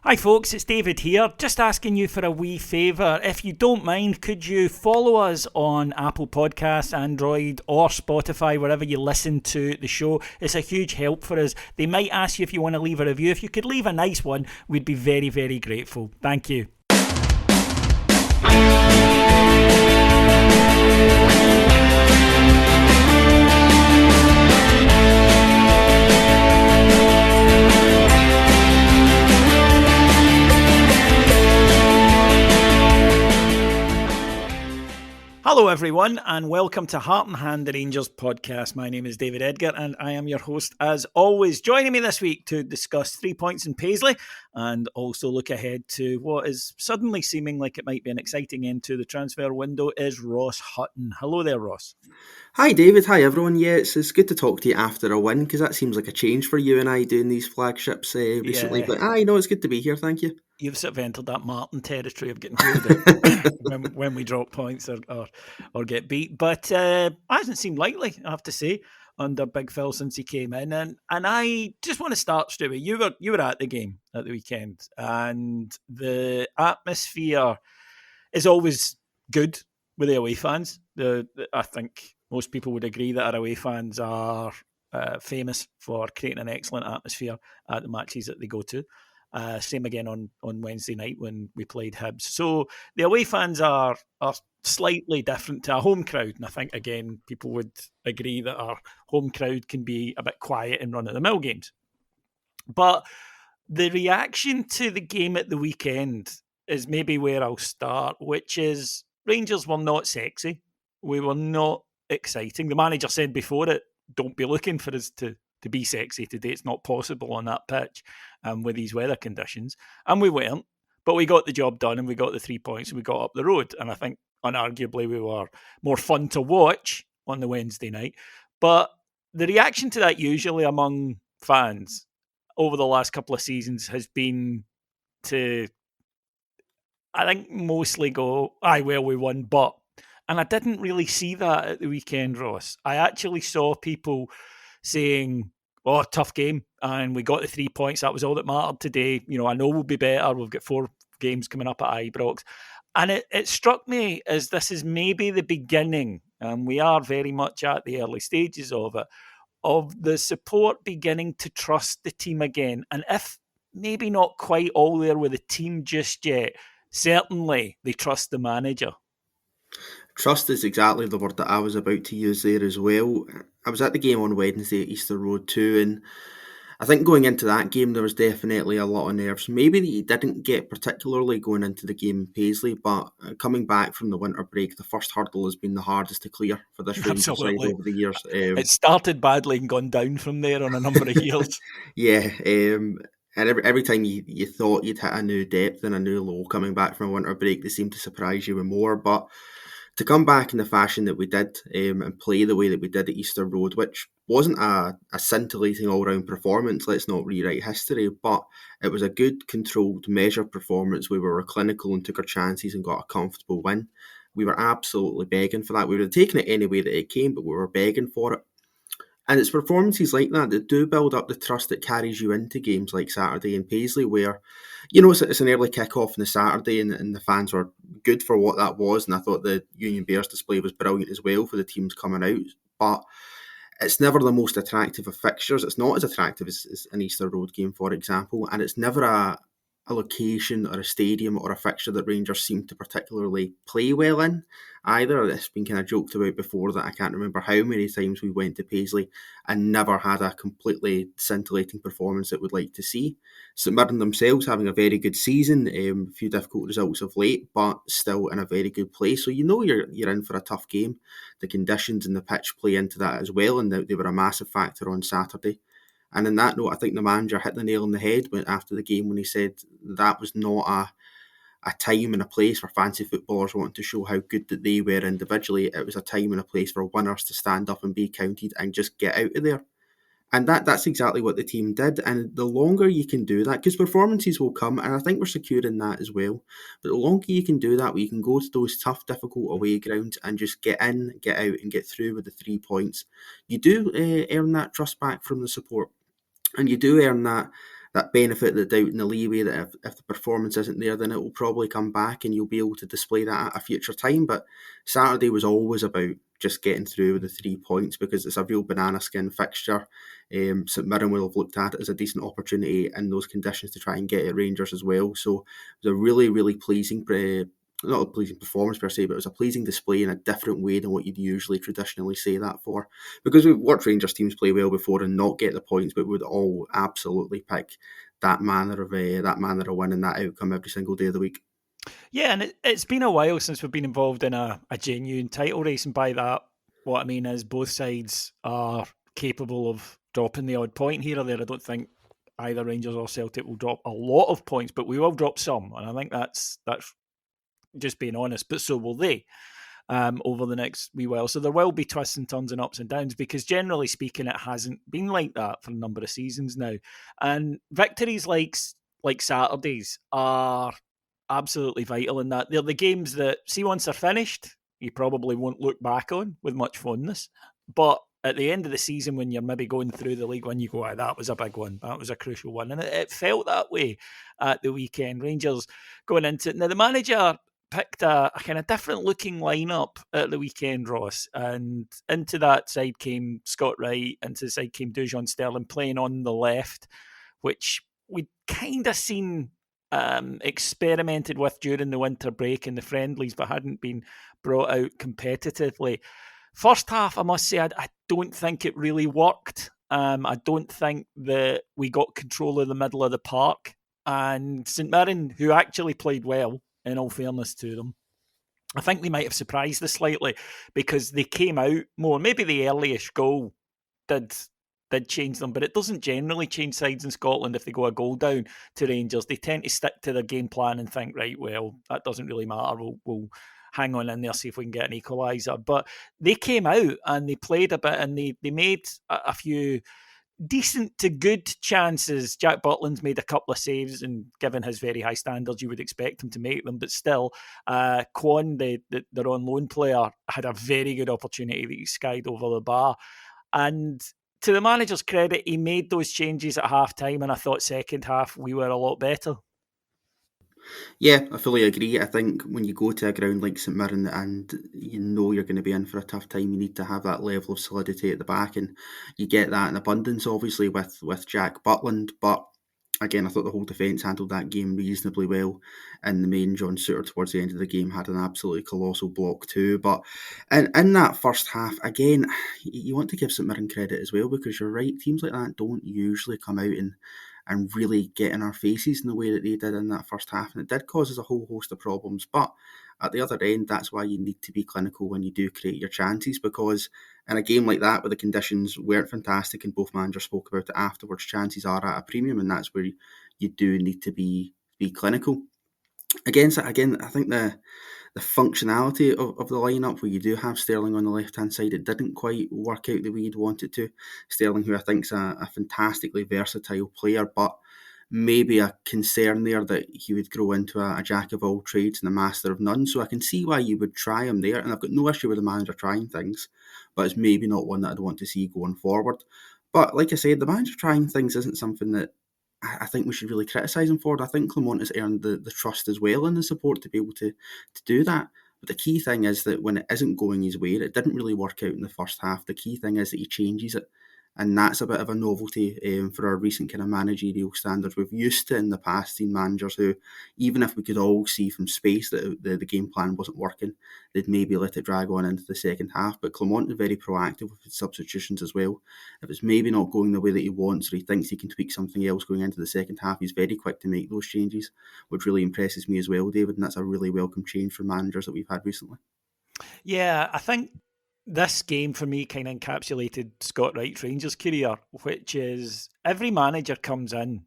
Hi folks, it's David here. Just asking you for a wee favour. If you don't mind, could you follow us on Apple Podcasts, Android or Spotify, wherever you listen to the show? It's a huge help for us. They might ask you if you want to leave a review. If you could leave a nice one, we'd be very, very grateful. Thank you. Hello everyone and welcome to Heart and Hand, the Rangers podcast. My name is David Edgar and I am your host as always. Joining me this week to discuss 3 points in Paisley and also look ahead to what is suddenly seeming like it might be an exciting end to the transfer window is Ross Hutton. Hello there, Ross. Hi David, hi everyone. Yeah, it's good to talk to you after a win because that seems like a change for you and I doing these flagships recently. Yeah. But it's good to be here, thank you. You've sort of entered that Martin territory of getting hailed when we drop points or get beat. But it hasn't seemed likely, I have to say, under Big Phil since he came in. And I just want to start straight away. You were at the game at the weekend, and the atmosphere is always good with the away fans. I think most people would agree that our away fans are famous for creating an excellent atmosphere at the matches that they go to. Same again on Wednesday night when we played Hibs. So the away fans are slightly different to a home crowd. And I think, again, people would agree that our home crowd can be a bit quiet in run-of-the-mill games. But the reaction to the game at the weekend is maybe where I'll start, which is Rangers were not sexy. We were not exciting. The manager said before it, don't be looking for us to be sexy today. It's not possible on that pitch with these weather conditions. And we weren't, but we got the job done and we got the 3 points and we got up the road. And I think unarguably we were more fun to watch on the Wednesday night. But the reaction to that usually among fans over the last couple of seasons has been to, I think, mostly go, aye, well, we won, but. And I didn't really see that at the weekend, Ross. I actually saw people saying, oh, tough game, and we got the 3 points. That was all that mattered today. You know, I know we'll be better. We've got 4 games coming up at Ibrox. And it struck me as this is maybe the beginning, and we are very much at the early stages of it, of the support beginning to trust the team again. And if maybe not quite all there with the team just yet, certainly they trust the manager. Trust is exactly the word that I was about to use there as well. I was at the game on Wednesday at Easter Road too, and I think going into that game there was definitely a lot of nerves. Maybe that you didn't get particularly going into the game in Paisley, but coming back from the winter break, the first hurdle has been the hardest to clear for this Rangers side over the years. It started badly and gone down from there on a number of years. Yeah, and every time you thought you'd hit a new depth and a new low coming back from a winter break, they seemed to surprise you with more. But to come back in the fashion that we did and play the way that we did at Easter Road, which wasn't a scintillating all-round performance, let's not rewrite history, but it was a good, controlled, measured performance where we were clinical and took our chances and got a comfortable win. We were absolutely begging for that. We would have taken it any way that it came, but we were begging for it. And it's performances like that that do build up the trust that carries you into games like Saturday in Paisley, where, it's an early kick-off on the Saturday and the fans were good for what that was. And I thought the Union Bears display was brilliant as well for the teams coming out. But it's never the most attractive of fixtures. It's not as attractive as an Easter Road game, for example. And it's never a location or a stadium or a fixture that Rangers seem to particularly play well in either. It's been kind of joked about before that I can't remember how many times we went to Paisley and never had a completely scintillating performance that we'd like to see. St Mirren themselves having a very good season, a few difficult results of late, but still in a very good place. So you're in for a tough game. The conditions and the pitch play into that as well, and they were a massive factor on Saturday. And in that note, I think the manager hit the nail on the head after the game when he said that was not a time and a place for fancy footballers wanting to show how good that they were individually. It was a time and a place for winners to stand up and be counted and just get out of there. And that's exactly what the team did. And the longer you can do that, because performances will come, and I think we're secure in that as well. But the longer you can do that, where you can go to those tough, difficult away grounds and just get in, get out, and get through with the 3 points, you do earn that trust back from the support. And you do earn that that benefit, the doubt and the leeway that if the performance isn't there, then it will probably come back and you'll be able to display that at a future time. But Saturday was always about just getting through with the 3 points because it's a real banana skin fixture. St Mirren will have looked at it as a decent opportunity in those conditions to try and get at Rangers as well. So it was a really, really pleasing not a pleasing performance per se, but it was a pleasing display in a different way than what you'd usually traditionally say that for. Because we've watched Rangers teams play well before and not get the points, but would all absolutely pick that manner of winning, that outcome every single day of the week. Yeah, and it's been a while since we've been involved in a genuine title race, and by that, what I mean is both sides are capable of dropping the odd point here or there. I don't think either Rangers or Celtic will drop a lot of points, but we will drop some, and I think that's just being honest. But so will they over the next wee while. So there will be twists and turns and ups and downs because generally speaking, it hasn't been like that for a number of seasons now. And victories like Saturdays are absolutely vital in that. They're the games that, see, once they're finished, you probably won't look back on with much fondness. But at the end of the season, when you're maybe going through the league, when you go, that was a big one, that was a crucial one. And it felt that way at the weekend. Rangers going into it. Now, the manager picked a kind of different looking lineup at the weekend, Ross. And into that side came Scott Wright, into the side came Dujon Sterling playing on the left, which we'd kind of seen experimented with during the winter break in the friendlies, but hadn't been brought out competitively. First half, I must say, I don't think it really worked. I don't think that we got control of the middle of the park. And St Mirren, who actually played well, in all fairness to them, I think they might have surprised us slightly because they came out more. Maybe the early-ish goal did change them, but it doesn't generally change sides in Scotland if they go a goal down to Rangers. They tend to stick to their game plan and think, right, well, that doesn't really matter. We'll hang on in there, see if we can get an equaliser. But they came out and they played a bit and they made a few decent to good chances. Jack Butland's made a couple of saves, and given his very high standards, you would expect him to make them. But still, Kwon, their on loan player, had a very good opportunity that he skied over the bar. And to the manager's credit, he made those changes at half time, and I thought second half we were a lot better. Yeah, I fully agree. I think when you go to a ground like St Mirren and you know you're going to be in for a tough time, you need to have that level of solidity at the back, and you get that in abundance, obviously, with Jack Butland. But again, I thought the whole defence handled that game reasonably well. And the main John Souttar towards the end of the game had an absolutely colossal block too. But in that first half, again, you want to give St Mirren credit as well because you're right, teams like that don't usually come out and really get in our faces in the way that they did in that first half. And it did cause us a whole host of problems. But at the other end, that's why you need to be clinical when you do create your chances, because in a game like that where the conditions weren't fantastic and both managers spoke about it afterwards, chances are at a premium, and that's where you do need to be clinical. Again, I think the functionality of the lineup where you do have Sterling on the left-hand side, it didn't quite work out the way you'd want it to. Sterling, who I think is a fantastically versatile player, but maybe a concern there that he would grow into a jack of all trades and a master of none. So I can see why you would try him there, and I've got no issue with the manager trying things, but it's maybe not one that I'd want to see going forward. But like I said, the manager trying things isn't something that I think we should really criticise him for. I think Clement has earned the trust as well and the support to be able to do that. But the key thing is that when it isn't going his way, it didn't really work out in the first half. The key thing is that he changes it. And that's a bit of a novelty for our recent kind of managerial standards. We've used to in the past seen managers who, even if we could all see from space that the game plan wasn't working, they'd maybe let it drag on into the second half. But Clement is very proactive with his substitutions as well. If it's maybe not going the way that he wants or he thinks he can tweak something else going into the second half, he's very quick to make those changes, which really impresses me as well, David. And that's a really welcome change for managers that we've had recently. Yeah, I think this game for me kind of encapsulated Scott Wright's Rangers career, which is every manager comes in,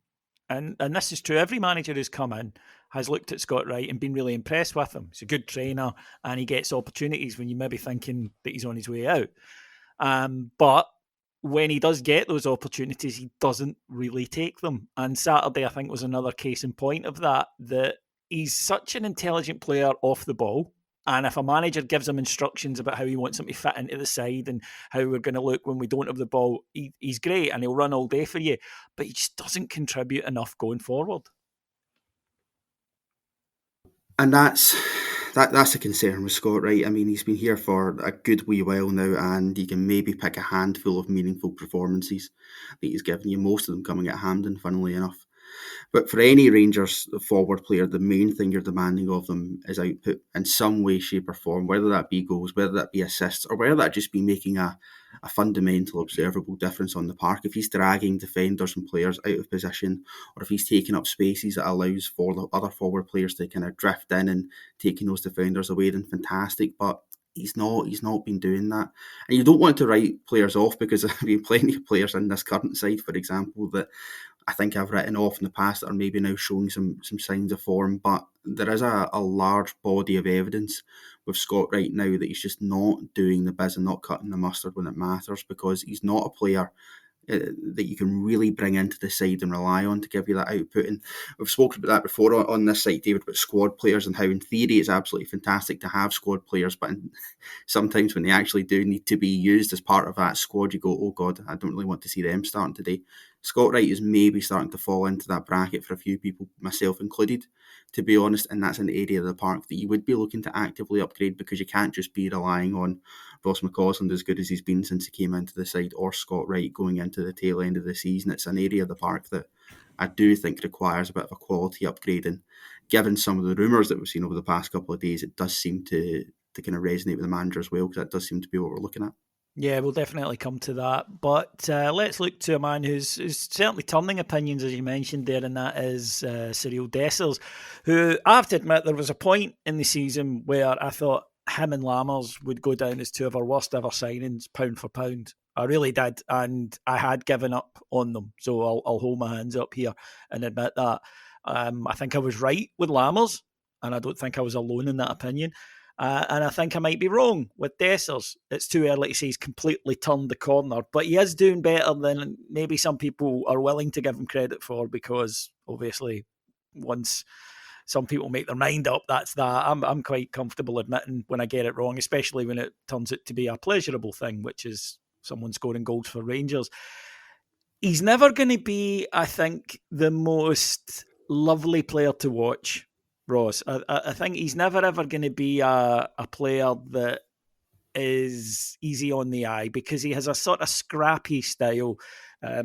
and this is true, every manager who's come in has looked at Scott Wright and been really impressed with him. He's a good trainer and he gets opportunities when you may be thinking that he's on his way out. But when he does get those opportunities, he doesn't really take them. And Saturday, I think, was another case in point of that he's such an intelligent player off the ball. And if a manager gives him instructions about how he wants him to fit into the side and how we're going to look when we don't have the ball, he's great and he'll run all day for you. But he just doesn't contribute enough going forward. And that's a concern with Scott Wright. I mean, he's been here for a good wee while now, and you can maybe pick a handful of meaningful performances that he's given you, most of them coming at Hampden, funnily enough. But for any Rangers forward player, the main thing you're demanding of them is output in some way, shape or form, whether that be goals, whether that be assists, or whether that just be making a fundamental observable difference on the park. If he's dragging defenders and players out of position, or if he's taking up spaces that allows for the other forward players to kind of drift in and taking those defenders away, then fantastic. But he's not been doing that. And you don't want to write players off, because there have been plenty of players in this current side, for example, that I think I've written off in the past that are maybe now showing some signs of form. But there is a large body of evidence with Scott right now that he's just not doing the biz and not cutting the mustard when it matters, because he's not a player that you can really bring into the side and rely on to give you that output. And we've spoken about that before on this site, David, about squad players and how in theory it's absolutely fantastic to have squad players, but sometimes when they actually do need to be used as part of that squad, you go, oh God, I don't really want to see them starting today. Scott Wright is maybe starting to fall into that bracket for a few people, myself included, to be honest, and that's an area of the park that you would be looking to actively upgrade, because you can't just be relying on Ross McCausland as good as he's been since he came into the side, or Scott Wright going into the tail end of the season. It's an area of the park that I do think requires a bit of a quality upgrade, and given some of the rumours that we've seen over the past couple of days, it does seem to kind of resonate with the manager as well, because that does seem to be what we're looking at. Yeah, we'll definitely come to that. But let's look to a man who's certainly turning opinions, as you mentioned there, and that is Cyril Dessers, who I have to admit there was a point in the season where I thought him and Lammers would go down as two of our worst ever signings, pound for pound. I really did, and I had given up on them. So I'll hold my hands up here and admit that. I think I was right with Lammers, and I don't think I was alone in that opinion. And I think I might be wrong with Dessers. It's too early to say he's completely turned the corner, but he is doing better than maybe some people are willing to give him credit for, because obviously once some people make their mind up, that's that. I'm quite comfortable admitting when I get it wrong, especially when it turns out to be a pleasurable thing, which is someone scoring goals for Rangers. He's never going to be, I think, the most lovely player to watch, Ross. I think he's never ever going to be a player that is easy on the eye, because he has a sort of scrappy style.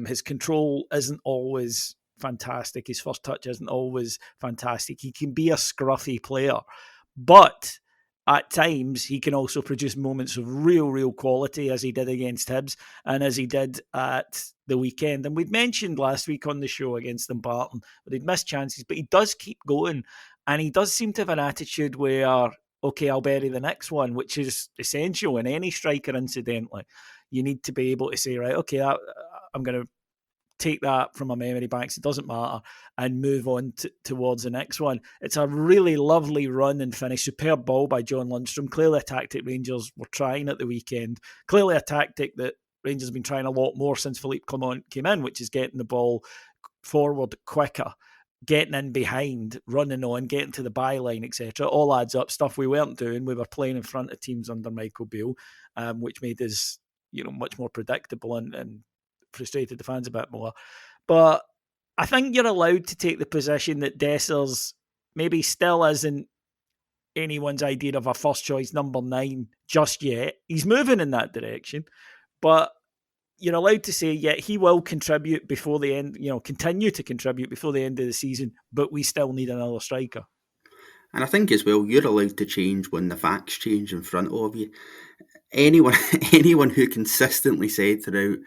His control isn't always fantastic. His first touch isn't always fantastic. He can be a scruffy player, but at times he can also produce moments of real quality, as he did against Hibs and as he did at the weekend. And we'd mentioned last week on the show against Dumbarton that he'd missed chances, but he does keep going. And he does seem to have an attitude where, okay, I'll bury the next one, which is essential in any striker, incidentally. You need to be able to say, right, okay, I'm going to take that from my memory banks, it doesn't matter, and move on towards the next one. It's a really lovely run and finish. Superb ball by John Lundstram. Clearly a tactic Rangers were trying at the weekend. Clearly a tactic that Rangers have been trying a lot more since Philippe Clement came in, which is getting the ball forward quicker, getting in behind, running on, getting to the byline, etc. All adds up. Stuff we weren't doing. We were playing in front of teams under Michael Beale, which made us, much more predictable and frustrated the fans a bit more. But I think you're allowed to take the position that Dessers maybe still isn't anyone's idea of a first choice number 9 just yet. He's moving in that direction, but you're allowed to say, yeah, he will contribute before the end, continue to contribute before the end of the season, but we still need another striker. And I think as well, you're allowed to change when the facts change in front of you. Anyone who consistently said throughout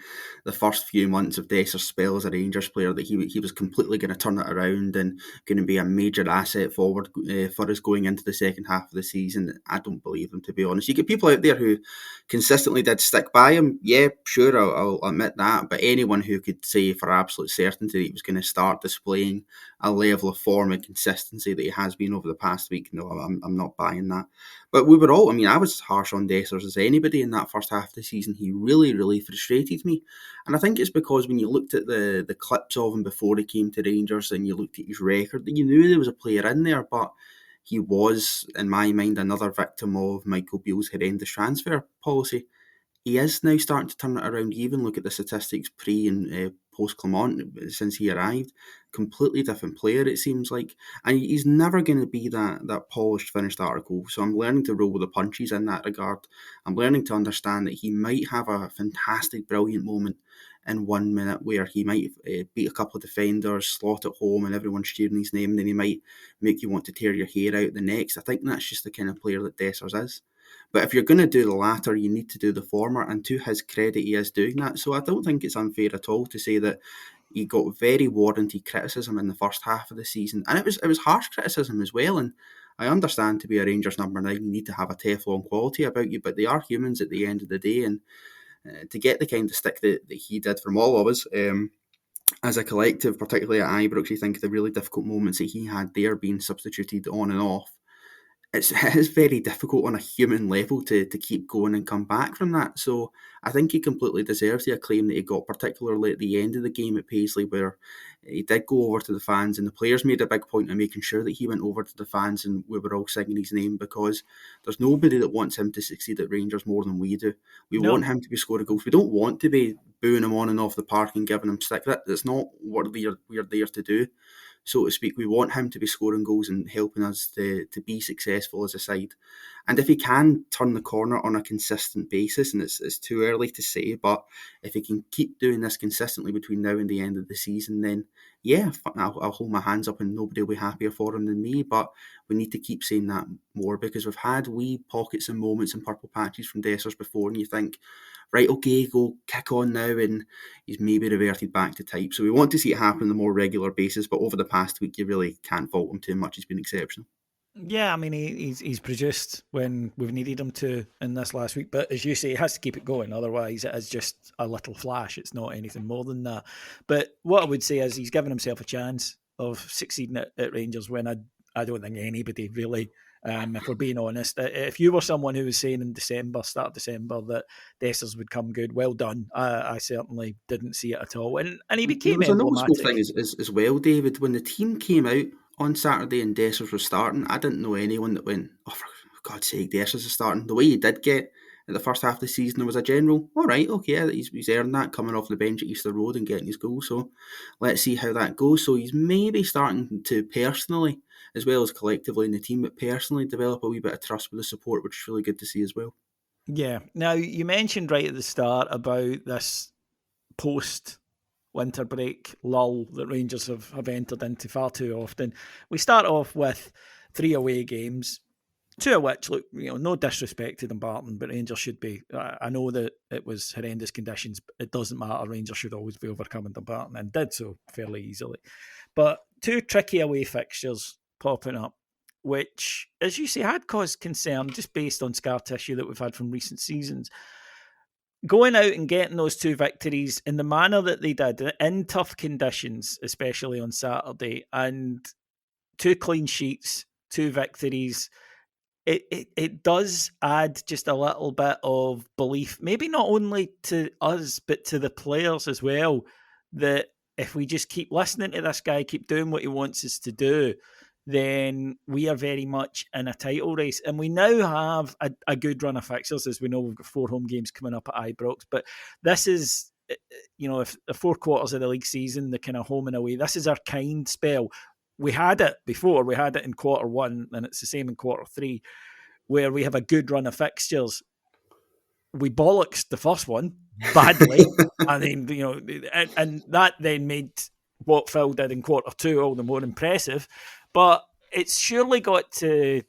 the first few months of Dessers' spell as a Rangers player that he was completely going to turn it around and going to be a major asset forward for us going into the second half of the season, I don't believe them, to be honest. You get people out there who consistently did stick by him. Yeah, sure, I'll admit that. But anyone who could say for absolute certainty that he was going to start displaying a level of form and consistency that he has been over the past week, no, I'm not buying that. But we were all, I was harsh on Dessers as anybody in that first half of the season. He really frustrated me. And I think it's because when you looked at the clips of him before he came to Rangers and you looked at his record, that you knew there was a player in there, but he was, in my mind, another victim of Michael Beale's horrendous transfer policy. He is now starting to turn it around. You even look at the statistics pre and post Clement since he arrived. Completely different player, it seems like. And he's never going to be that polished, finished article. So I'm learning to roll with the punches in that regard. I'm learning to understand that he might have a fantastic, brilliant moment in 1 minute where he might beat a couple of defenders, slot it home, and everyone's cheering his name. And then he might make you want to tear your hair out the next. I think that's just the kind of player that Dessers is. But if you're going to do the latter, you need to do the former. And to his credit, he is doing that. So I don't think it's unfair at all to say that he got very warranted criticism in the first half of the season. And it was harsh criticism as well. And I understand to be a Rangers number 9, you need to have a Teflon quality about you. But they are humans at the end of the day. And to get the kind of stick that he did from all of us, as a collective, particularly at Ibrox, you think of the really difficult moments that he had there being substituted on and off. It is very difficult on a human level to keep going and come back from that. So I think he completely deserves the acclaim that he got, particularly at the end of the game at Paisley, where he did go over to the fans and the players made a big point of making sure that he went over to the fans and we were all singing his name, because there's nobody that wants him to succeed at Rangers more than we do. We want him to be scoring goals. We don't want to be booing him on and off the park and giving him stick. That's not what we're there to do, so to speak. We want him to be scoring goals and helping us to be successful as a side. And if he can turn the corner on a consistent basis, and it's too early to say, but if he can keep doing this consistently between now and the end of the season, then yeah, I'll hold my hands up and nobody will be happier for him than me. But we need to keep saying that more, because we've had wee pockets and moments and purple patches from Dessers before, and you think, right, okay, go kick on now, and he's maybe reverted back to type. So we want to see it happen on a more regular basis, but over the past week, you really can't fault him too much. He's been exceptional. Yeah, I mean, he's produced when we've needed him to in this last week. But as you say, he has to keep it going. Otherwise, it is just a little flash. It's not anything more than that. But what I would say is he's given himself a chance of succeeding at Rangers when I don't think anybody really, if we're being honest. If you were someone who was saying in start of December, that Dessers would come good, well done. I certainly didn't see it at all. And he There became was a noticeable emblematic. thing as well, David. When the team came out on Saturday and Dessers was starting, I didn't know anyone that went, oh, for God's sake, Dessers is starting. The way he did get at the first half of the season, there was a general, all right, okay, he's earned that coming off the bench at Easter Road and getting his goal. So let's see how that goes. So he's maybe starting to personally, as well as collectively in the team, but personally develop a wee bit of trust with the support, which is really good to see as well. Yeah. Now, you mentioned right at the start about this post winter break lull that Rangers have entered into far too often. We start off with 3 away games, 2 of which, look, no disrespect to Dumbarton, but Rangers should be. I know that it was horrendous conditions, but it doesn't matter. Rangers should always be overcoming Dumbarton, and did so fairly easily. But 2 tricky away fixtures popping up, which, as you say, had caused concern just based on scar tissue that we've had from recent seasons. Going out and getting those 2 victories in the manner that they did, in tough conditions, especially on Saturday, and 2 clean sheets, 2 victories, it does add just a little bit of belief, maybe not only to us, but to the players as well, that if we just keep listening to this guy, keep doing what he wants us to do, then we are very much in a title race. And we now have a good run of fixtures. As we know, we've got 4 home games coming up at Ibrox. But this is, if the 4 quarters of the league season, the kind of home and away, this is our kind spell. We had it before. We had it in quarter 1, and it's the same in quarter 3, where we have a good run of fixtures. We bollocks the first one badly. I mean, and that then made what Phil did in quarter 2 all the more impressive. But it's surely got to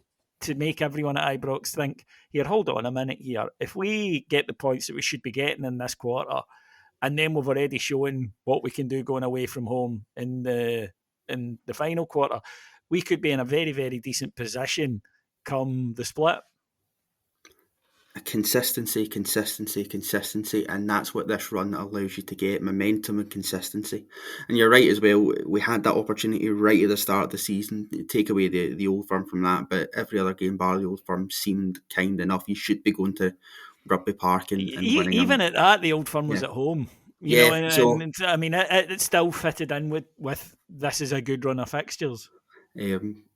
make everyone at Ibrox think, here, hold on a minute here. If we get the points that we should be getting in this quarter, and then we've already shown what we can do going away from home in the final quarter, we could be in a very, very decent position come the split. Consistency, and that's what this run allows you to get: momentum and consistency. And you're right as well, we had that opportunity right at the start of the season, take away the Old Firm from that, but every other game bar the Old Firm seemed kind enough. You should be going to Rugby Park and winning even them. at that, the Old Firm was at home. And I mean, it still fitted in with this is a good run of fixtures.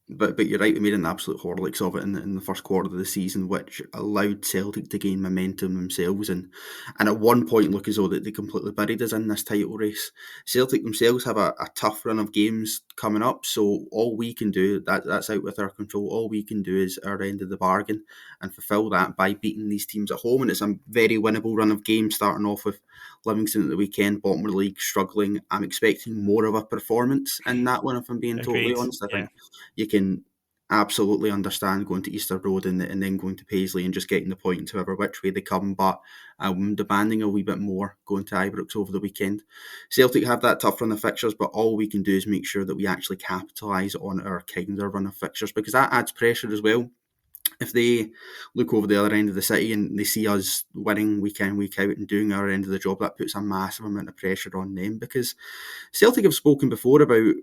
But you're right, we made an absolute horlicks of it in the first quarter of the season, which allowed Celtic to gain momentum themselves, and at one point look as though that they completely buried us in this title race. Celtic themselves have a tough run of games coming up, so all we can do, that's out with our control, all we can do is our end of the bargain and fulfil that by beating these teams at home, and it's a very winnable run of games, starting off with Livingston at the weekend, bottom of the league, struggling. I'm expecting more of a performance in that one, if I'm being totally Agreed. honest. I Yeah. think you can absolutely understand going to Easter Road and then going to Paisley and just getting the points however which way they come, but I'm demanding a wee bit more going to Ibrox over the weekend. Celtic have that tough run of fixtures, but all we can do is make sure that we actually capitalise on our kinder run of fixtures, because that adds pressure as well. If they look over the other end of the city and they see us winning week in, week out and doing our end of the job, that puts a massive amount of pressure on them, because Celtic have spoken before about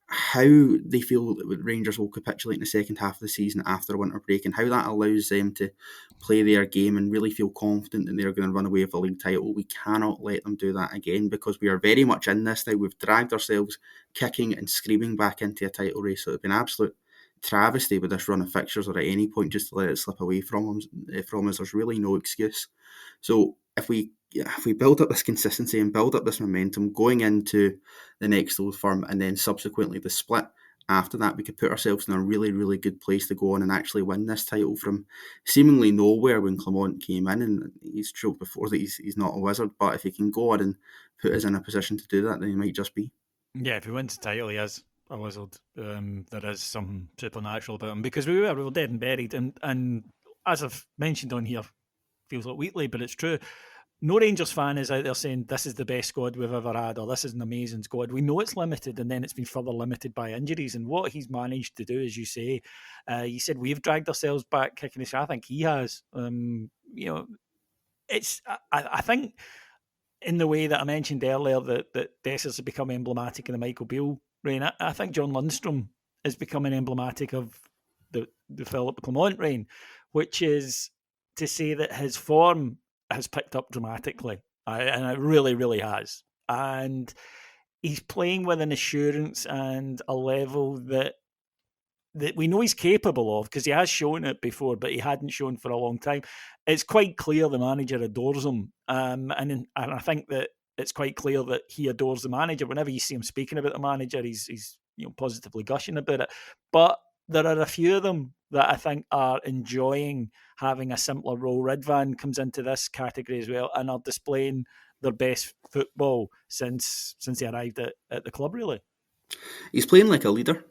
how they feel that Rangers will capitulate in the second half of the season after a winter break, and how that allows them to play their game and really feel confident that they're going to run away with a league title. We cannot let them do that again, because we are very much in this now. We've dragged ourselves kicking and screaming back into a title race, so it's been an absolute travesty with this run of fixtures, or at any point just to let it slip away from us. There's really no excuse. So if we build up this consistency and build up this momentum going into the next Old Firm, and then subsequently the split after that, we could put ourselves in a really, really good place to go on and actually win this title from seemingly nowhere when Clement came in. And he's joked before that he's not a wizard, but if he can go on and put us in a position to do that, then he might just be. Yeah, if he wins the title, he is a wizard. There is something supernatural about him, because we were dead and buried. And as I've mentioned on here, feels like weekly, but it's true. No Rangers fan is out there saying this is the best squad we've ever had, or this is an amazing squad. We know it's limited, and then it's been further limited by injuries. And what he's managed to do, as you say, you said we've dragged ourselves back kicking the shit. I think he has. It's I think in the way that I mentioned earlier that Dessers has become emblematic in the Michael Beale reign. I think John Lundstram is becoming emblematic of the Philip Clement reign, which is to say that his form has picked up dramatically, and it really, really has. And he's playing with an assurance and a level that we know he's capable of, because he has shown it before, but he hadn't shown for a long time. It's quite clear the manager adores him, and I think that it's quite clear that he adores the manager. Whenever you see him speaking about the manager, he's positively gushing about it. But there are a few of them that I think are enjoying having a simpler role. Ridvan comes into this category as well, and are displaying their best football since he arrived at the club, really. He's playing like a leader,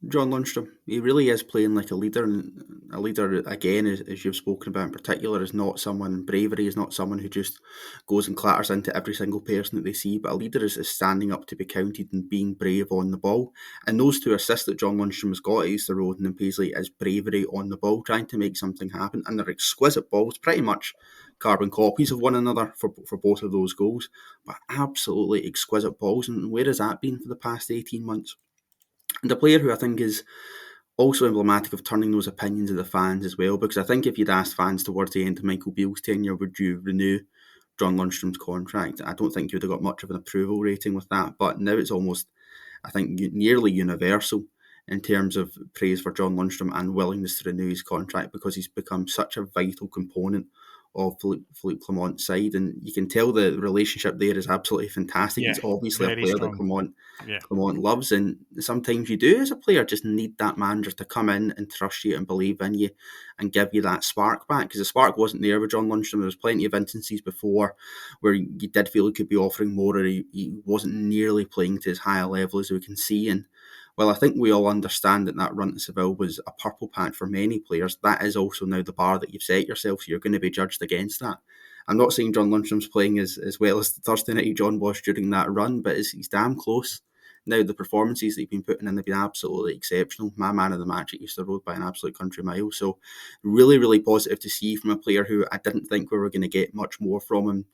John Lundstram. He really is playing like a leader, and a leader, again, as you've spoken about in particular, is not someone, bravery is not someone who just goes and clatters into every single person that they see, but a leader is standing up to be counted and being brave on the ball. And those two assists that John Lundstram has got at Easter Road and in Paisley is bravery on the ball, trying to make something happen, and they're exquisite balls, pretty much carbon copies of one another for both of those goals, but absolutely exquisite balls. And where has that been for the past 18 months? And a player who I think is also emblematic of turning those opinions of the fans as well, because I think if you'd asked fans towards the end of Michael Beale's tenure, would you renew John Lundstram's contract, I don't think you would have got much of an approval rating with that. But now it's almost, I think, nearly universal in terms of praise for John Lundstram and willingness to renew his contract, because he's become such a vital component of Philippe Clement's side. And you can tell the relationship there is absolutely fantastic. Yeah, He's obviously a very player that strong. Clement Yeah. Clement loves, and sometimes you do as a player just need that manager to come in and trust you and believe in you and give you that spark back, because the spark wasn't there with John Lundstram. There was plenty of instances before where you did feel he could be offering more, or he wasn't nearly playing to as high a level as we can see. And well, I think we all understand that run to Seville was a purple patch for many players. That is also now the bar that you've set yourself, so you're going to be judged against that. I'm not saying John Lundstram's playing as well as the Thursday night John was during that run, but he's damn close. Now, the performances that he's been putting in have been absolutely exceptional. My man of the match at Easter Road by an absolute country mile. So really, really positive to see from a player who I didn't think we were going to get much more from him.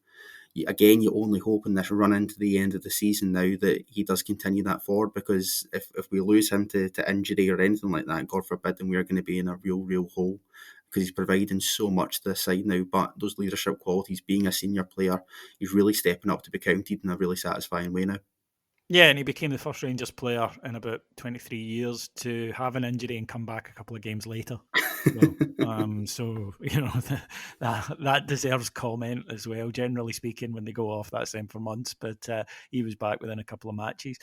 Again, you only hope in this run into the end of the season now that he does continue that forward, because if we lose him to injury or anything like that, God forbid, then we are going to be in a real hole, because he's providing so much to the side now. But those leadership qualities, being a senior player, he's really stepping up to be counted in a really satisfying way now. Yeah, and he became the first Rangers player in about 23 years to have an injury and come back a couple of games later. So that deserves comment as well. Generally speaking, when they go off, that's them for months. But he was back within a couple of matches.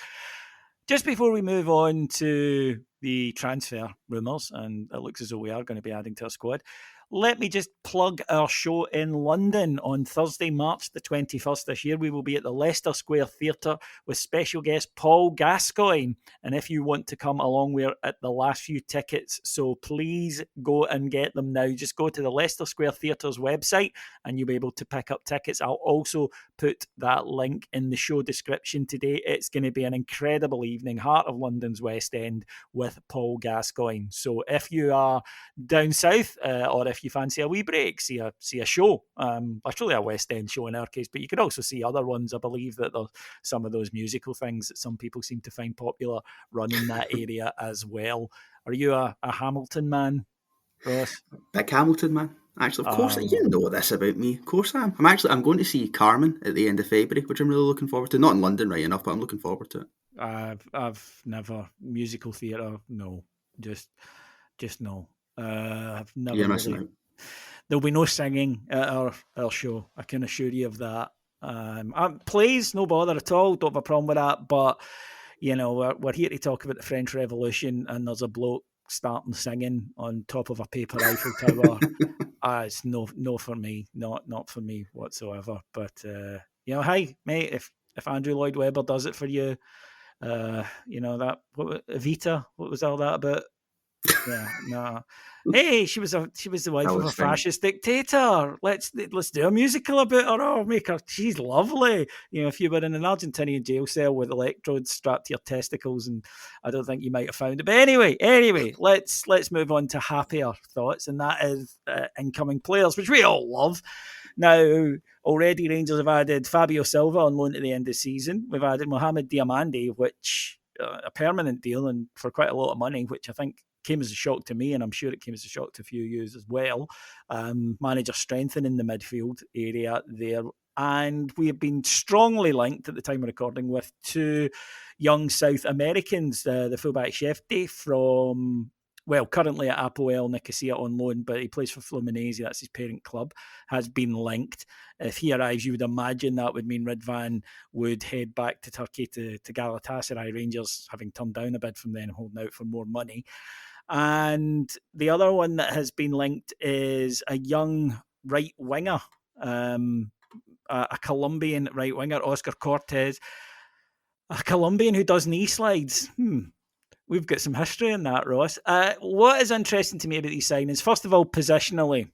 Just before we move on to the transfer rumours, and it looks as though we are going to be adding to our squad, let me just plug our show in London on Thursday, March the 21st this year. We will be at the Leicester Square Theatre with special guest Paul Gascoigne. And if you want to come along, we're at the last few tickets. So please go and get them now. Just go to the Leicester Square Theatre's website and you'll be able to pick up tickets. I'll also put that link in the show description today. It's going to be an incredible evening, heart of London's West End with Paul Gascoigne. So if you are down south or if you fancy a wee break, see a show, literally a West End show in our case, but you could also see other ones. I believe that there's some of those musical things that some people seem to find popular run in that area as well. Are you a Hamilton man, Ross? Big Hamilton man. Actually, of course, you know this about me. Of course I am. I'm going to see Carmen at the end of February, which I'm really looking forward to. Not in London, right enough, but I'm looking forward to it. I've never musical theatre. No, just no. I've never. You're missing out. There'll be no singing at our show. I can assure you of that. Plays, no bother at all. Don't have a problem with that. But we're here to talk about the French Revolution, and there's a bloke starting singing on top of a paper Eiffel Tower. It's no for me. Not for me whatsoever. But hey mate, if Andrew Lloyd Webber does it for you, that Evita, what was all that about? Yeah, no. Hey, she was the wife of a fascist dictator. Let's do a musical about her. Oh, make her. She's lovely. If you were in an Argentinian jail cell with electrodes strapped to your testicles, and I don't think you might have found it. But anyway, let's move on to happier thoughts, and that is incoming players, which we all love. Now, already Rangers have added Fabio Silva on loan to the end of the season. We've added Mohamed Diamande, which a permanent deal and for quite a lot of money, which I think came as a shock to me, and I'm sure it came as a shock to a few of you as well. Manager strengthening the midfield area there. And we have been strongly linked at the time of recording with two young South Americans, the fullback Shefty from, currently at Apoel Nicosia on loan, but he plays for Fluminense, that's his parent club, has been linked. If he arrives, you would imagine that would mean Ridvan would head back to Turkey to Galatasaray, Rangers having turned down a bid from them, holding out for more money. And the other one that has been linked is a young right winger, a Colombian right winger, Oscar Cortez, a Colombian who does knee slides. We've got some history in that, Ross. What is interesting to me about these signings, first of all, positionally,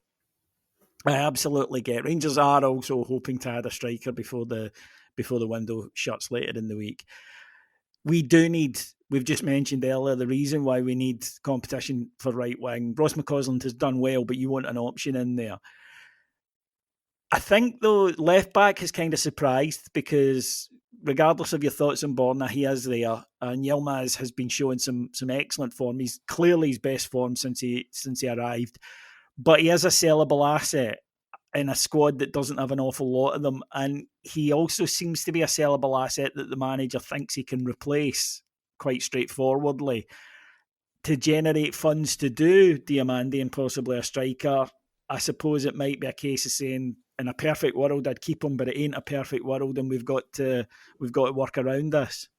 I absolutely get Rangers are also hoping to add a striker before the window shuts later in the week. We do need, we've just mentioned earlier, the reason why we need competition for right wing. Ross McCausland has done well, but you want an option in there. I think, though, left back has kind of surprised because regardless of your thoughts on Borna, he is there. And Yilmaz has been showing some excellent form. He's clearly his best form since he arrived. But he is a sellable asset in a squad that doesn't have an awful lot of them. And he also seems to be a sellable asset that the manager thinks he can replace quite straightforwardly to generate funds to do Diamande and possibly a striker. I suppose it might be a case of saying, in a perfect world, I'd keep him, but it ain't a perfect world, and we've got to work around this.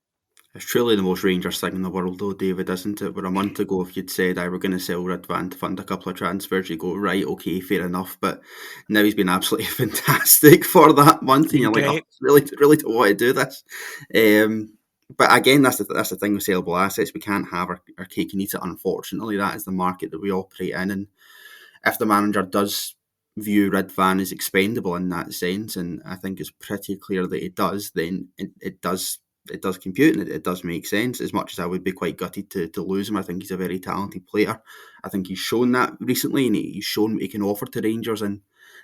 It's truly the most Rangers thing in the world, though, David, isn't it? Where a month ago, if you'd said I were going to sell Ridvan to fund a couple of transfers, you go, right, okay, fair enough. But now he's been absolutely fantastic for that month, and you're like, oh, really don't want to do this. But again, that's the thing with sellable assets. We can't have our cake and eat it, unfortunately. That is the market that we operate in. And if the manager does view Ridvan as expendable in that sense, and I think it's pretty clear that he does, then it does compute and it does make sense. As much as I would be quite gutted to lose him, I think he's a very talented player. I think he's shown that recently, and he's shown what he can offer to Rangers. And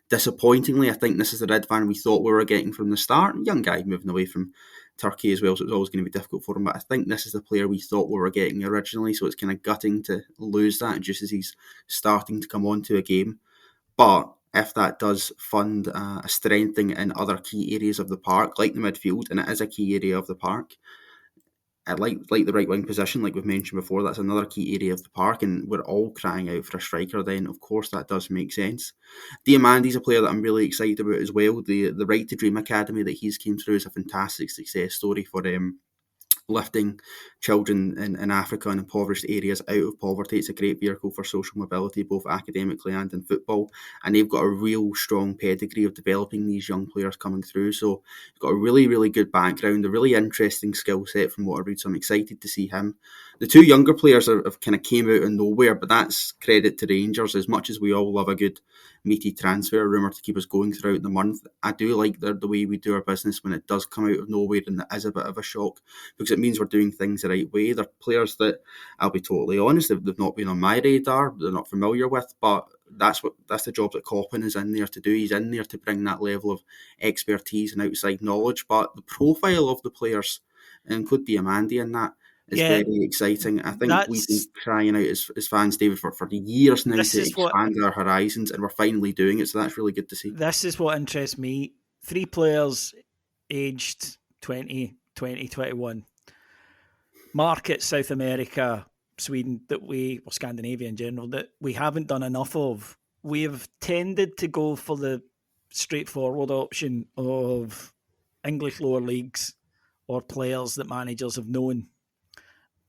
disappointingly, I think this is the Ridvan we thought we were getting from the start. Young guy moving away from Turkey as well, so it was always going to be difficult for him. But I think this is the player we thought we were getting originally, so it's kind of gutting to lose that just as he's starting to come onto a game. But if that does fund a strengthening in other key areas of the park, like the midfield, and it is a key area of the park, I like the right wing position, like we've mentioned before. That's another key area of the park, and we're all crying out for a striker. Then, of course, that does make sense. Diamandi's a player that I'm really excited about as well. The Right to Dream Academy that he's came through is a fantastic success story for lifting children in Africa and impoverished areas out of poverty. It's a great vehicle for social mobility, both academically and in football. And they've got a real strong pedigree of developing these young players coming through. So he's got a really, really good background, a really interesting skill set from what I read. So I'm excited to see him. The two younger players have kind of came out of nowhere, but that's credit to Rangers. As much as we all love a good meaty transfer rumour to keep us going throughout the month, I do like the way we do our business when it does come out of nowhere, and it is a bit of a shock, because it means we're doing things the right way. They're players that, I'll be totally honest, they've not been on my radar, they're not familiar with, but that's the job that Coppin is in there to do. He's in there to bring that level of expertise and outside knowledge, but the profile of the players, include Diamandi in that, is very exciting. I think we've been crying out as fans, David, for years now to expand our horizons, and we're finally doing it, so that's really good to see. This is what interests me. 3 players aged 20, 21. Markets, South America, Sweden, or Scandinavia in general, that we haven't done enough of. We have tended to go for the straightforward option of English lower leagues or players that managers have known.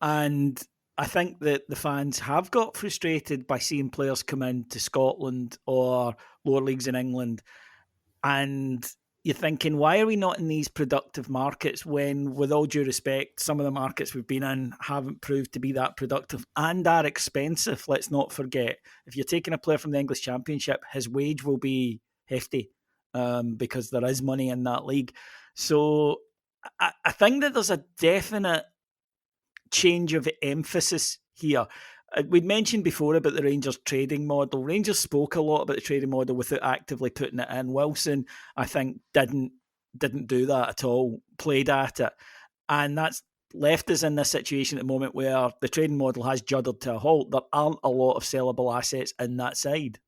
And I think that the fans have got frustrated by seeing players come into Scotland or lower leagues in England, and you're thinking, why are we not in these productive markets when, with all due respect, some of the markets we've been in haven't proved to be that productive and are expensive? Let's not forget, if you're taking a player from the English Championship, his wage will be hefty because there is money in that league. So I think that there's a definite change of emphasis here. We'd mentioned before about the Rangers trading model. Rangers spoke a lot about the trading model without actively putting it in. Wilson, I think, didn't do that at all, played at it. And that's left us in this situation at the moment where the trading model has juddered to a halt. There aren't a lot of sellable assets in that side.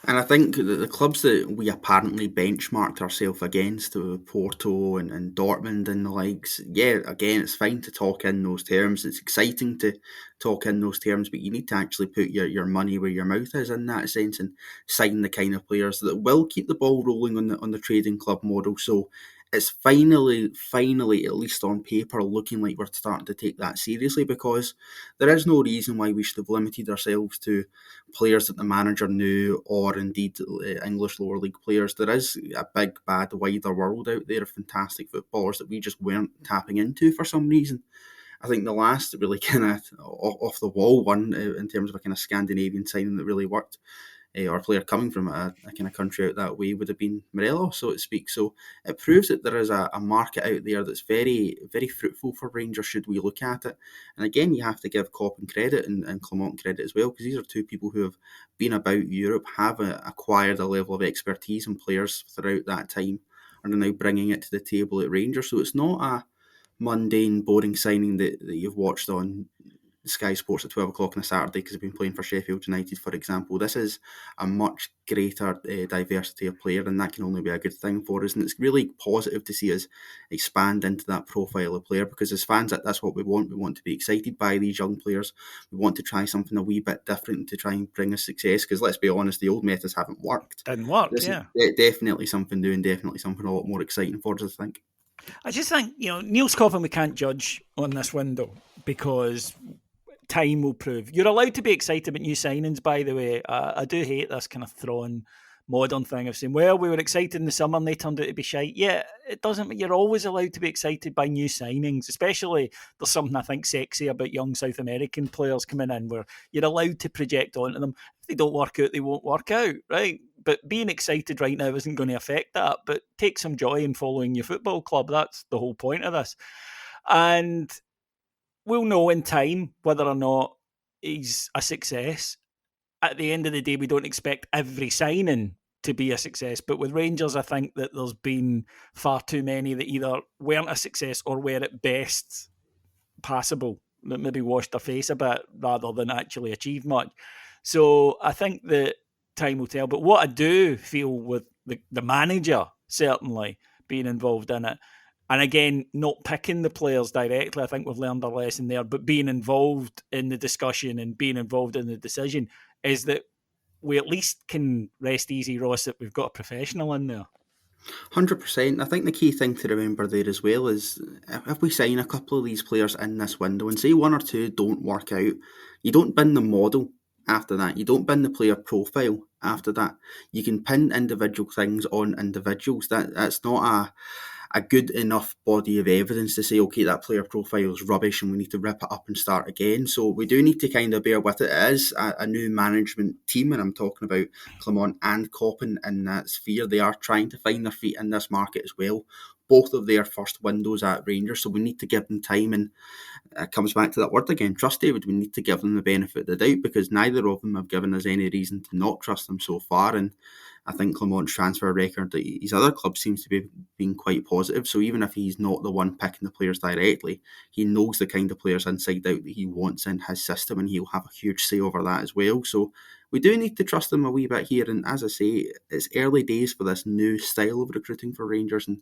And I think the clubs that we apparently benchmarked ourselves against, Porto and Dortmund and the likes, yeah, again, it's fine to talk in those terms. It's exciting to talk in those terms, but you need to actually put your money where your mouth is in that sense and sign the kind of players that will keep the ball rolling on the trading club model. So it's finally, at least on paper, looking like we're starting to take that seriously, because there is no reason why we should have limited ourselves to players that the manager knew, or indeed English lower league players. There is a big, bad, wider world out there of fantastic footballers that we just weren't tapping into for some reason. I think the last really kind of off the wall one in terms of a kind of Scandinavian signing that really worked, or a player coming from a kind of country out that way, would have been Morelos, so to speak. So it proves that there is a market out there that's very, very fruitful for Rangers should we look at it. And again, you have to give Coppin credit and Clement credit as well, because these are two people who have been about Europe, have acquired a level of expertise in players throughout that time, and are now bringing it to the table at Rangers. So it's not a mundane, boring signing that you've watched on Sky Sports at 12 o'clock on a Saturday because they've been playing for Sheffield United, for example. This is a much greater diversity of player, and that can only be a good thing for us. And it's really positive to see us expand into that profile of player, because as fans, that's what we want. We want to be excited by these young players. We want to try something a wee bit different to try and bring us success, because let's be honest, the old methods haven't worked. Didn't work, this yeah. is definitely something new, and definitely something a lot more exciting for us, I think. I just think, Niels Coffin we can't judge on this window because time will prove. You're allowed to be excited about new signings, by the way. I do hate this kind of thrown modern thing of saying, well, we were excited in the summer and they turned out to be shite. Yeah, it doesn't. You're always allowed to be excited by new signings, especially there's something I think sexy about young South American players coming in where you're allowed to project onto them. If they don't work out, they won't work out, right? But being excited right now isn't going to affect that. But take some joy in following your football club. That's the whole point of this. And we'll know in time whether or not he's a success. At the end of the day, we don't expect every signing to be a success. But with Rangers, I think that there's been far too many that either weren't a success or were at best passable, that maybe washed their face a bit rather than actually achieved much. So I think that time will tell. But what I do feel with the manager certainly being involved in it, And again, not picking the players directly, I think we've learned a lesson there, but being involved in the discussion and being involved in the decision is that we at least can rest easy, Ross, that we've got a professional in there. 100%. I think the key thing to remember there as well is if we sign a couple of these players in this window and say one or two don't work out, you don't bin the model after that. You don't bin the player profile after that. You can pin individual things on individuals. That's not a good enough body of evidence to say, okay, that player profile is rubbish and we need to rip it up and start again. So we do need to kind of bear with it. It is a new management team, and I'm talking about Clement and Coppin in that sphere. They are trying to find their feet in this market as well. Both of their first windows at Rangers, so we need to give them time, and it comes back to that word again, trust, David. We need to give them the benefit of the doubt because neither of them have given us any reason to not trust them so far, and I think Clement's transfer record at his other club seems to be being quite positive. So even if he's not the one picking the players directly, he knows the kind of players inside out that he wants in his system, and he'll have a huge say over that as well. So we do need to trust him a wee bit here. And as I say, it's early days for this new style of recruiting for Rangers and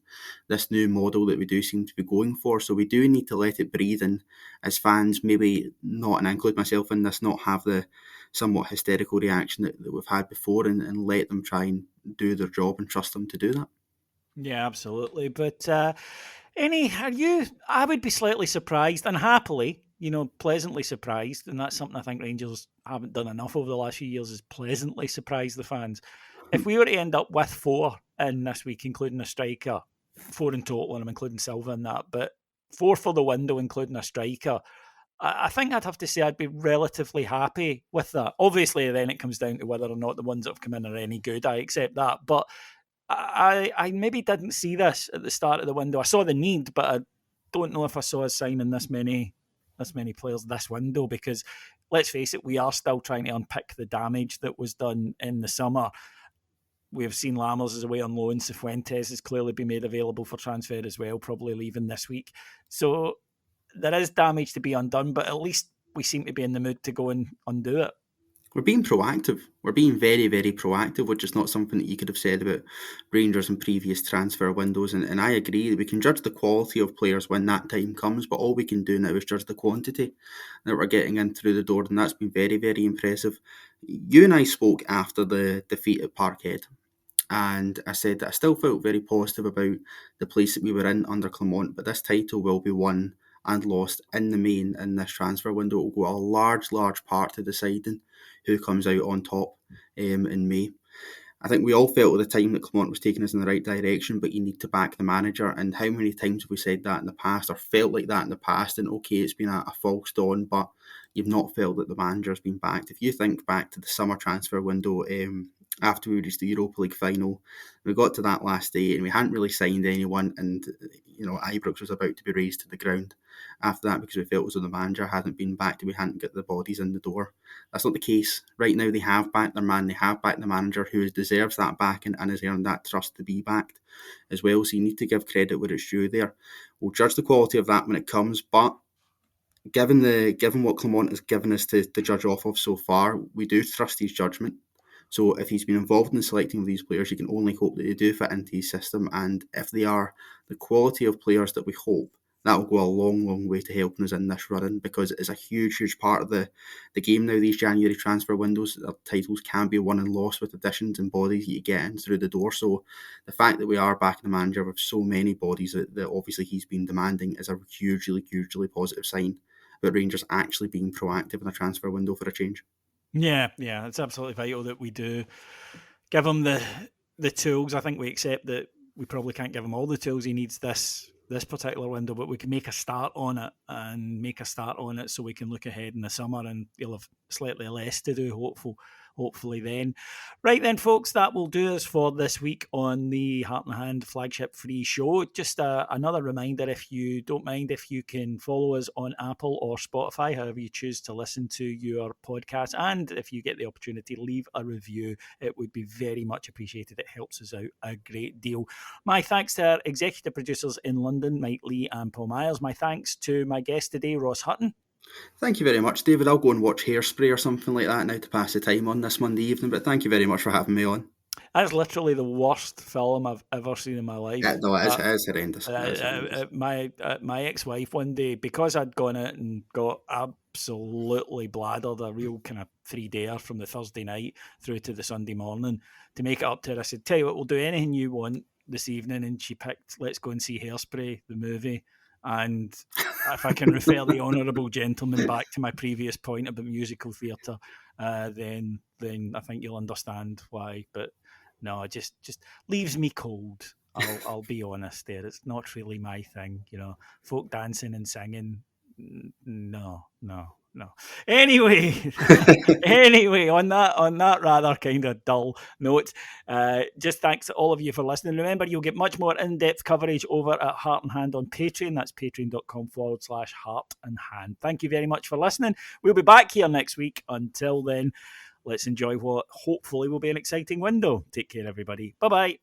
this new model that we do seem to be going for. So we do need to let it breathe, and as fans, maybe not, and I include myself in this, not have the somewhat hysterical reaction that we've had before, and let them try and do their job and trust them to do that. Yeah, absolutely. But I would be slightly surprised and happily, pleasantly surprised. And that's something I think Rangers haven't done enough over the last few years, is pleasantly surprise the fans. If we were to end up with 4 in this week, including a striker, 4 in total, and I'm including Silva in that, but 4 for the window, including a striker, I think I'd have to say I'd be relatively happy with that. Obviously, then it comes down to whether or not the ones that have come in are any good. I accept that. But I maybe didn't see this at the start of the window. I saw the need, but I don't know if I saw us signing this many players this window, because let's face it, we are still trying to unpick the damage that was done in the summer. We've seen Lammers is away on loan. Cifuentes has clearly been made available for transfer as well, probably leaving this week. So there is damage to be undone, but at least we seem to be in the mood to go and undo it. We're being proactive. We're being very, very proactive, which is not something that you could have said about Rangers in previous transfer windows. And I agree that we can judge the quality of players when that time comes, but all we can do now is judge the quantity that we're getting in through the door, and that's been very, very impressive. You and I spoke after the defeat at Parkhead, and I said that I still felt very positive about the place that we were in under Clement, but this title will be won and lost in the main in this transfer window. It will go a large, large part to deciding who comes out on top in May. I think we all felt at the time that Clement was taking us in the right direction, but you need to back the manager. And how many times have we said that in the past, or felt like that in the past? And okay, it's been a false dawn, but you've not felt that the manager's been backed. If you think back to the summer transfer window, after we reached the Europa League final, we got to that last day and we hadn't really signed anyone, and Ibrox was about to be razed to the ground after that because we felt as though the manager hadn't been backed and we hadn't got the bodies in the door. That's not the case. Right now they have backed their man, they have backed the manager who deserves that backing and has earned that trust to be backed as well. So you need to give credit where it's due there. We'll judge the quality of that when it comes, but given what Clement has given us to judge off of so far, we do trust his judgment. So if he's been involved in the selecting of these players, you can only hope that they do fit into his system. And if they are the quality of players that we hope, that will go a long, long way to helping us in this run-in, because it is a huge, huge part of the game now, these January transfer windows. Titles can be won and lost with additions and bodies that you get in through the door. So the fact that we are backing the manager with so many bodies that obviously he's been demanding is a hugely, hugely positive sign about Rangers actually being proactive in a transfer window for a change. Yeah, it's absolutely vital that we do give him the tools. I think we accept that we probably can't give him all the tools he needs this particular window, but we can make a start on it so we can look ahead in the summer, and he'll have slightly less to do, hopefully then. Right then, folks, that will do us for this week on the Heart and Hand flagship free show. Just another reminder, if you don't mind, if you can follow us on Apple or Spotify, however you choose to listen to your podcast, and if you get the opportunity, leave a review. It would be very much appreciated. It helps us out a great deal. My thanks to our executive producers in London, Mike Lee and Paul Myers. My thanks to my guest today, Ross Hutton. Thank you very much, David. I'll go and watch Hairspray or something like that now to pass the time on this Monday evening, but thank you very much for having me on. That's literally the worst film I've ever seen in my life. Yeah, no, it is horrendous. It is horrendous. My ex-wife one day, because I'd gone out and got absolutely bladdered, a real kind of 3-dayer from the Thursday night through to the Sunday morning, to make it up to her, I said, tell you what, we'll do anything you want this evening. And she picked Let's Go and See Hairspray, the movie. And if I can refer the honourable gentleman back to my previous point about musical theatre, then I think you'll understand why. But no, it just leaves me cold. I'll be honest there. It's not really my thing, folk dancing and singing. No. Anyway, on that rather kind of dull note, just thanks to all of you for listening. Remember, you'll get much more in-depth coverage over at Heart and Hand on Patreon. That's patreon.com/Heart and Hand. Thank you very much for listening. We'll be back here next week. Until then, let's enjoy what hopefully will be an exciting window. Take care, everybody. Bye-bye.